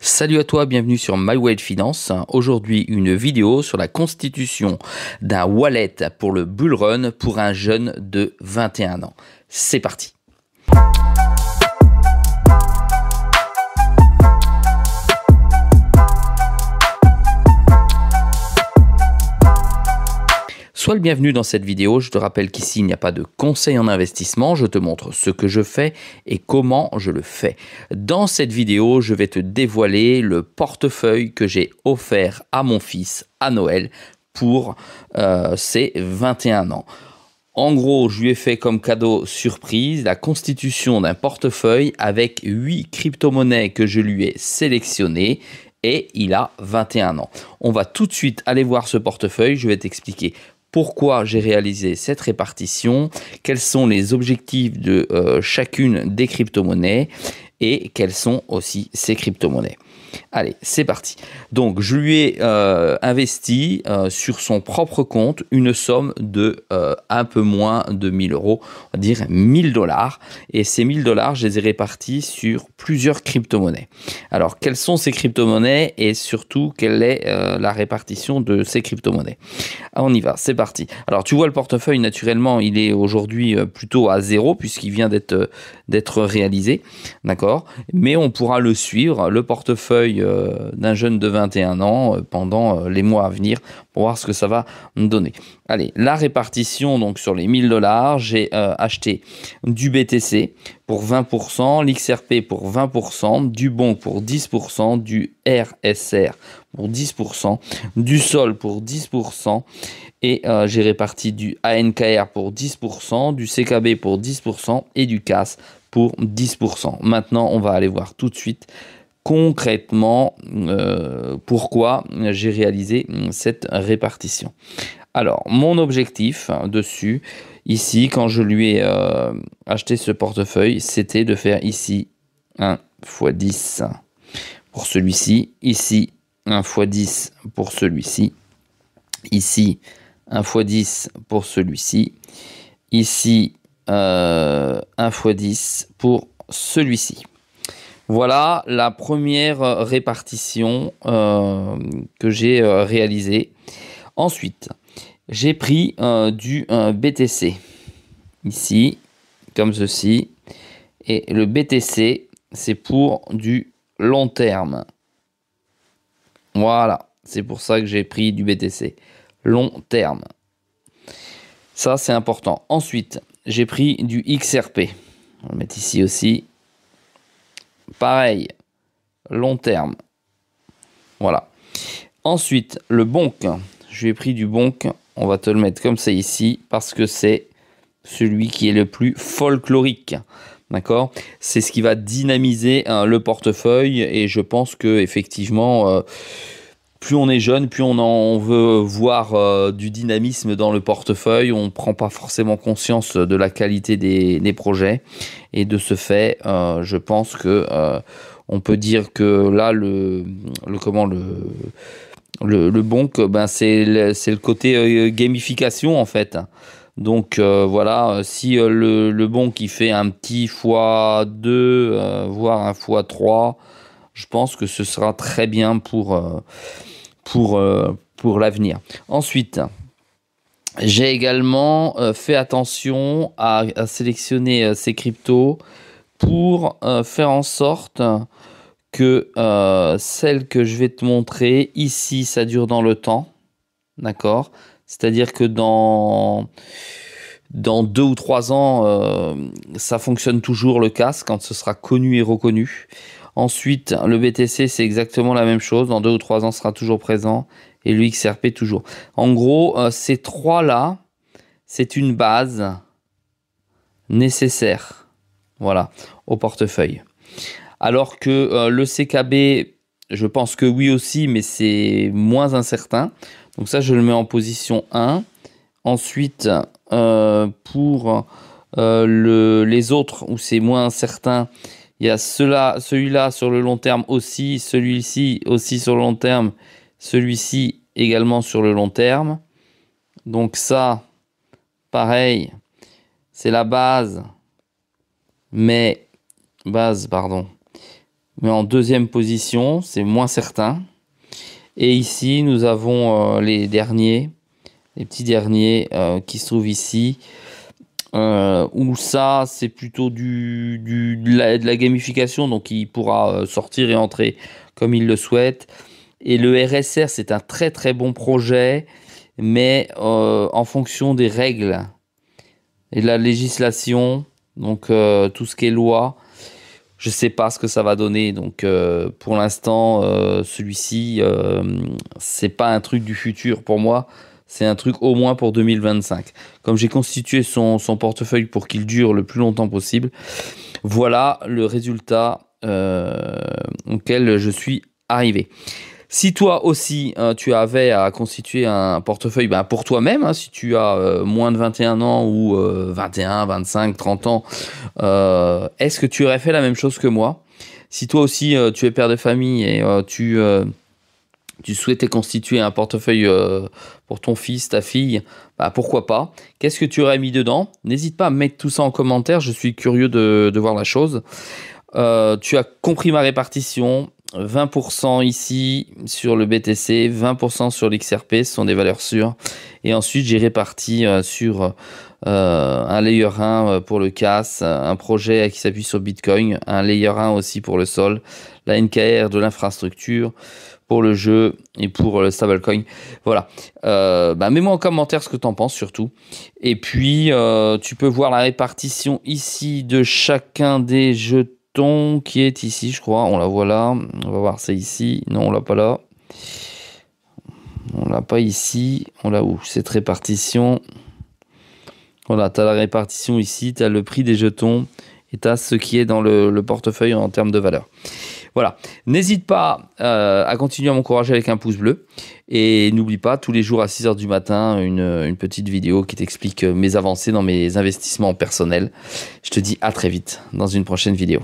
Salut à toi, bienvenue sur My Wallet Finance. Aujourd'hui, une vidéo sur la constitution d'un wallet pour le Bull Run pour un jeune de 21 ans. C'est parti. Sois le bienvenu dans cette vidéo. Je te rappelle qu'ici, il n'y a pas de conseil en investissement. Je te montre ce que je fais et comment je le fais. Dans cette vidéo, je vais te dévoiler le portefeuille que j'ai offert à mon fils à Noël pour ses 21 ans. En gros, je lui ai fait comme cadeau surprise la constitution d'un portefeuille avec 8 crypto-monnaies que je lui ai sélectionnées. Et il a 21 ans. On va tout de suite aller voir ce portefeuille. Je vais t'expliquer pourquoi j'ai réalisé cette répartition, quels sont les objectifs de chacune des crypto-monnaies et quelles sont aussi ces crypto-monnaies. Allez, c'est parti. Donc, je lui ai investi sur son propre compte une somme de un peu moins de 1000 euros, on va dire 1000 $. Et ces 1000 $, je les ai répartis sur plusieurs crypto-monnaies. Alors, quelles sont ces crypto-monnaies et surtout, quelle est la répartition de ces crypto-monnaies? On y va, c'est parti. Alors, tu vois, le portefeuille, naturellement, il est aujourd'hui plutôt à 0 puisqu'il vient d'être réalisé, d'accord? Mais on pourra le suivre, le portefeuille d'un jeune de 21 ans pendant les mois à venir pour voir ce que ça va me donner. Allez, la répartition donc sur les 1000 $, j'ai acheté du BTC pour 20%, l'XRP pour 20%, du BONK pour 10%, du RSR pour 10%, du SOL pour 10%, et j'ai réparti du ANKR pour 10%, du CKB pour 10% et du CAS pour 10%. Maintenant, on va aller voir tout de suite concrètement pourquoi j'ai réalisé cette répartition. Alors, mon objectif dessus, ici, quand je lui ai acheté ce portefeuille, c'était de faire ici 1 x 10 pour celui-ci, ici 1 x 10 pour celui-ci, ici 1 x 10 pour celui-ci, ici 1 x 10 pour celui-ci. Voilà la première répartition que j'ai réalisée. Ensuite, j'ai pris du BTC, ici, comme ceci. Et le BTC, c'est pour du long terme. Voilà, c'est pour ça que j'ai pris du BTC. Long terme. Ça, c'est important. Ensuite, j'ai pris du XRP. On va le mettre ici aussi. Pareil, long terme. Voilà. Ensuite, le BONK. Je lui ai pris du BONK. On va te le mettre comme ça ici parce que c'est celui qui est le plus folklorique. D'accord? C'est ce qui va dynamiser le portefeuille et je pense que effectivement, plus on est jeune, plus on veut voir du dynamisme dans le portefeuille. On ne prend pas forcément conscience de la qualité des projets. Et de ce fait, je pense que on peut dire que là, le BONK, ben, c'est le côté gamification en fait. Donc voilà, si le BONK qui fait un petit x2, voire un x3, je pense que ce sera très bien pour l'avenir. Ensuite, j'ai également fait attention à sélectionner ces cryptos pour faire en sorte que celle que je vais te montrer ici, ça dure dans le temps. D'accord? C'est-à-dire que dans 2 ou 3 ans, ça fonctionne toujours le CAS quand ce sera connu et reconnu. Ensuite, le BTC, c'est exactement la même chose. Dans 2 ou 3 ans, sera toujours présent. Et le XRP, toujours. En gros, ces trois-là, c'est une base nécessaire. Voilà, au portefeuille. Alors que le CKB, je pense que oui aussi, mais c'est moins incertain. Donc ça, je le mets en position 1. Ensuite, pour les autres, où c'est moins incertain, il y a celui-là sur le long terme aussi, celui-ci aussi sur le long terme, celui-ci également sur le long terme. Donc ça, pareil, c'est la base, mais mais en deuxième position, c'est moins certain. Et ici, nous avons les petits derniers qui se trouvent ici. Où ça, c'est plutôt de la gamification, donc il pourra sortir et entrer comme il le souhaite. Et le RSR, c'est un très très bon projet, mais en fonction des règles et de la législation, donc tout ce qui est loi, je ne sais pas ce que ça va donner. Donc pour l'instant, celui-ci, c'est pas un truc du futur pour moi. C'est un truc au moins pour 2025. Comme j'ai constitué son portefeuille pour qu'il dure le plus longtemps possible, voilà le résultat auquel je suis arrivé. Si toi aussi, tu avais à constituer un portefeuille pour toi-même, hein, si tu as moins de 21 ans ou 21, 25, 30 ans, est-ce que tu aurais fait la même chose que moi? Si toi aussi, tu es père de famille et tu souhaitais constituer un portefeuille pour ton fils, ta fille, pourquoi pas. Qu'est-ce que tu aurais mis dedans? N'hésite pas à mettre tout ça en commentaire, je suis curieux de voir la chose. Tu as compris ma répartition, 20% ici sur le BTC, 20% sur l'XRP, ce sont des valeurs sûres. Et ensuite, j'ai réparti sur un layer 1 pour le CAS, un projet qui s'appuie sur Bitcoin, un layer 1 aussi pour le Sol, la NKR de l'infrastructure, pour le jeu et pour le stablecoin. Voilà. Mets-moi en commentaire ce que tu en penses surtout. Et puis, tu peux voir la répartition ici de chacun des jetons qui est ici, je crois. On la voit là. On va voir, c'est ici. Non, on l'a pas là. On l'a pas ici. On l'a où? Cette répartition. Voilà, tu as la répartition ici. Tu as le prix des jetons. Et tu as ce qui est dans le portefeuille en termes de valeur. Voilà, n'hésite pas à continuer à m'encourager avec un pouce bleu. Et n'oublie pas, tous les jours à 6 h du matin, une petite vidéo qui t'explique mes avancées dans mes investissements personnels. Je te dis à très vite dans une prochaine vidéo.